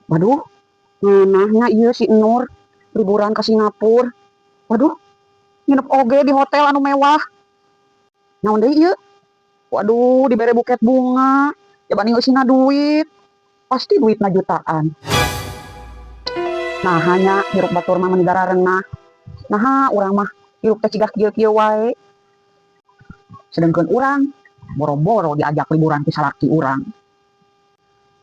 Waduh, ngeunahnya ieu si Nur liburan ke Singapura. Waduh, nginep oge di hotel anu mewah. Naon deui ieu? Waduh, dibere buket bunga. Coba ninggalsina duit. Pasti duitna jutaan. Nah, hanya hirup batur mah menegara renah. Nah, urang mah hirup teh cigah kieu-kieu wae. Sedengkeun urang boro-boro diajak liburan ku salaki urang.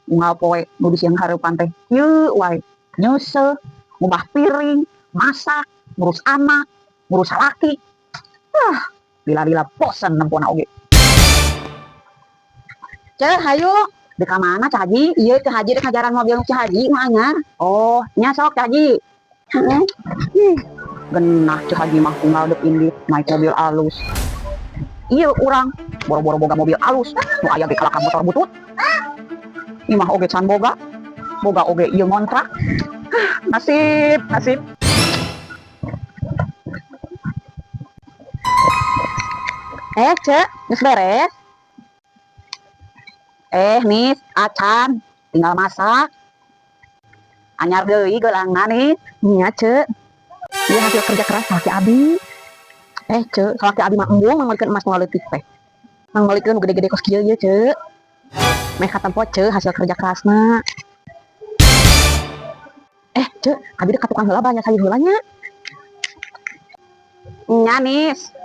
Unggal poe nu di siang hareupan teh kieu wae. Nyeuseul, ngubah piring, masak, ngurus anak, ngurus salaki. Lila-lila bosen nempona oge. Ceh, hayu. Dek ka mana Cah Haji? Ieu Cah Haji dek ngajaran mobil Cah Haji nu anyar. Oh, nya sok Cah Haji. Heeh. Genah Cah Haji mah unggal dek indit naik mobil alus. Ieu urang boro-boro boga mobil alus nu aya ge kalaka motor butut. Imah oge can boga oge ieu ngontrak. Nasib. Cek, geus beres? Nis, acan, tinggal masak. Anyar deui geulangna nih. Nya, Cek. Ieu hasil kerja keras laki abi. Cek, salaki abi mah embung mangmalikeun emas nu leutik teh. Mangmalikeun nu gede-gede kos kieu ieu, Cek. Meh katempo Cek hasil kerja kerasna. Cek, abi dek ka tukang heula banyak sayur heula nya. Nya, Nis.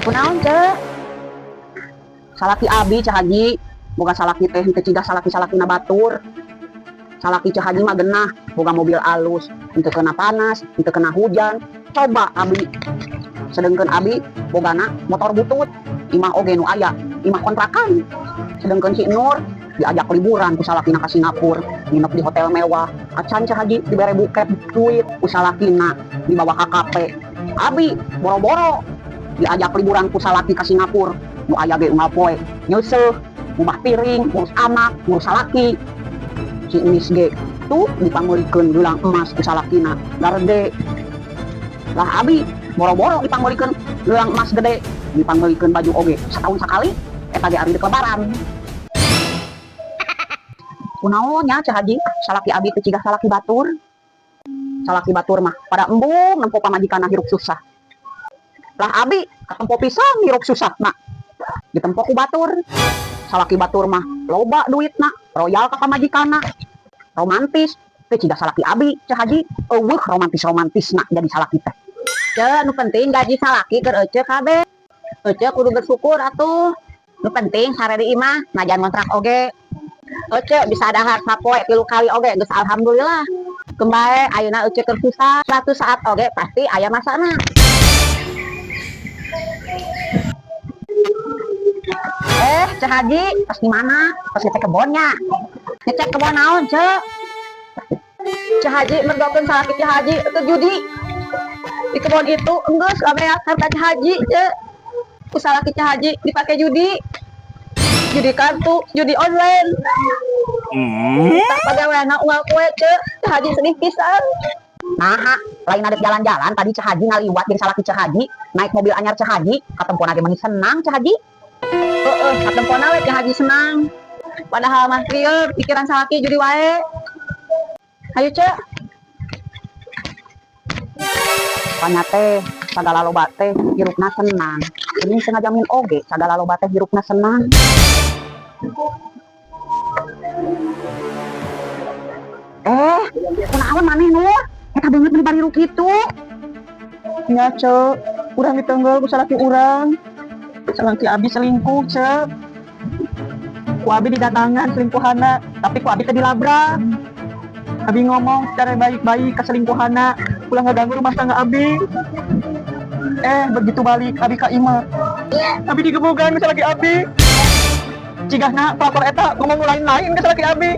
Kunaon, Cek? Salaki abi Cah Haji, boga salaki teh teu cigah salaki-salakina batur. Salaki Cah Haji mah genah, boga mobil alus, henteu kena panas, henteu kena hujan. Coba abi. Sedengkeun abi bogana motor butut. Imah oge nu aya, imah kontrakan. Sedengkeun si Nur diajak liburan ku salakina ka Singapura, nginep di hotel mewah. Acan Cah Haji dibere buket duit ku salakina dibawa ka kafe. Abi boro-boro diajak liburan ku salaki ka Singapura, nu aya ge unggal poe nyeuseul, ngubah piring, ngurus anak, ngurus salaki. Si Nis ge tuh dipanggulikeun gelang emas ku salakina garede. Lah abi boro-boro dipanggulikeun gelang emas gede, dipanggulikeun baju oge setahun sakali, eta ge ari dek lebaran. Kunaon nya Cah Haji, salaki abi teh cigah salaki batur. Salaki batur mah pada embung nempo pamajikanna hirup susah. Lah abi katempo pisan hirup susah nak ditempo ku batur. Salaki batur mah loba duitna, royal ka pamajikanna, romantis teh cigah salaki abi Cah Haji. Eueuh romantis nak jadi salaki teh. Ceu nu penting gaji salaki keur ece kabeh. Ece kudu bersyukur atuh. Nu penting sare di imah najan kontrak oge. Ece bisa dahar sapoe 3 kali oge geus alhamdulillah. Kembae ayeuna ece keur susah 100 saat oge pasti aya masana. Cah Haji, pas di mana? Pas ngecek kebonnya. Ngecek kebon naon, Cek? Cah Haji mergokeun salaki Cah Haji teu judi. Di kebon itu enggeus labeak harta Cah Haji, Cek. Ku salaki Cah Haji dipake judi. Judi kartu, judi online. Tak pagaweana unggal poe, Cek. Cah Haji sedih pisan. Nah, lain adek jalan-jalan tadi Cah Haji ngaliwat jeung salaki Cah Haji, naik mobil anyar Cah Haji, katempona ge meuni senang Cah Haji. Katempona we Cah Haji senang. Padahal mah kieu pikiran salaki judi wae. Hayu Cek. Panya teh sagala loba teh hirupna senang. Ini sengaja jamin oge sagala loba teh hirupna senang. Kunaon maneh Nur? Eta beungeut beli bariru kitu. Nya Cek, urang ditenggel ku salaki urang. Salaki abi selingkuh, Cek. Ku abi didatangan selingkuhanna, tapi ku abi teh dilabrak. Abi ngomong secara baik-baik ke selingkuhanna, ulah ngaganggu rumah tangga abi. Begitu balik abi ka imah, abi digebugan ku salaki abi. Cigahna pelakor eta ngomong lain-lain ke salaki abi.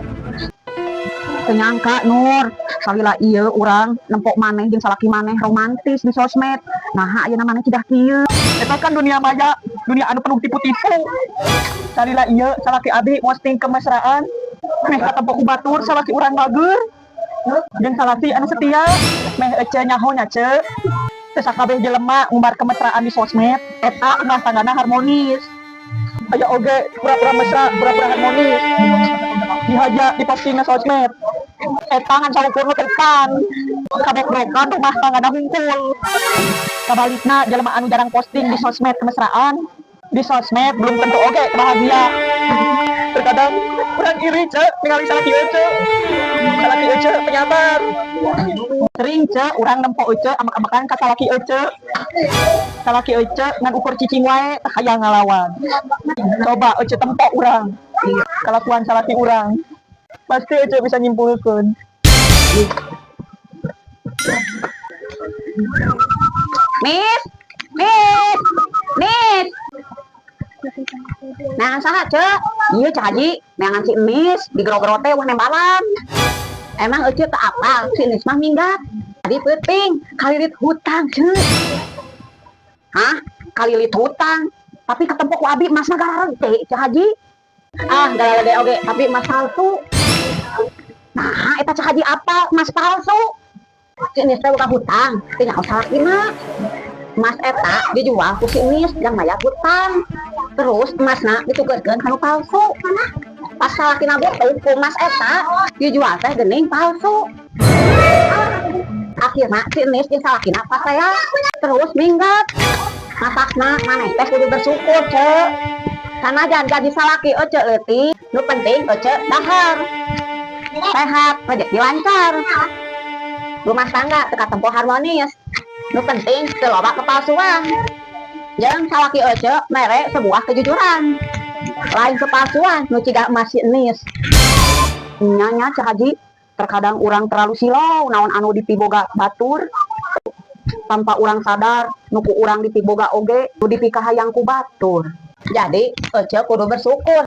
Nyangka Nur, salila ieu urang nempok maneh jeung salaki maneh romantis di sosmed. Nah, ayeuna maneh cidah kieu. Eta kan dunia maya, dunia anu penuh tipu-tipu. Salila ieu salaki abi posting kemesraan, meh katempo ku batur salaki urang bager. Jeung salaki anu setia, meh ece nyaho nya Cek. Tesa kabeh jelema ngumbar kemesraan di sosmed eta rumah tanggana harmonis. Aya oge pura-pura mesra, pura-pura harmonis. Dihaja di posting na sosmed. Eta ngan saukurna tepan. Kabeh brokan rumah tanggana hungkul. Kabalikna jelema anu jarang posting di sosmed kemesraan, di sosmed belum tentu oge bahagia. Terkadang kurang iri cek ningali salaki cek. Salaki cek penyabar. Sering cek urang nempo cek amak-amakan ka salaki cek. Salaki cek ngan ukur cicing wae teu hayang ngalawan. Coba cek tempo urang. Kalakuan salaki urang. Pasti cek bisa nyimpulkeun. Miss, Miss, Miss. Nah, saha cek? Iya Cak Haji, neangan si Miss di gero-gero teh wah nembalan. Emang ece teu apal si Miss mah minggat. Tadi peuting kalilit hutang cek. Hah? Kalilit hutang? Tapi ketempo ku abi emas mah garareng teh Cak Haji. Ah, galade oge, tapi emas palsu. Nah, eta Cak Haji apal emas palsu. Si Miss teh bukan hutang, tinggal salakina. Emas eta dijual ku si Miss yang maya hutang. Terus emasna ditugaskeun kanu palsu. Pas salakina butuh ku emas eta dijual teh geuning palsu. Akhirna si Miss jeung salakina pasaya terus minggat. Masakna maneh teh kudu bersyukur cek. Sanajan jadi salaki ece leutik, nu penting ece dahar. Sehat, rezeki lancar. Rumah tangga teu katempo harmonis. Nu penting teu loba kepalsuan. Jeung salaki ece mere sebuah kejujuran. Lain kepalsuan nu ciga emas si Enis. Nya Cak Haji, terkadang urang terlalu silau naon anu dipiboga batur. Tanpa urang sadar nuku urang dipiboga oge nu dipikahayang ku batur. Jadi ece kudu bersyukur.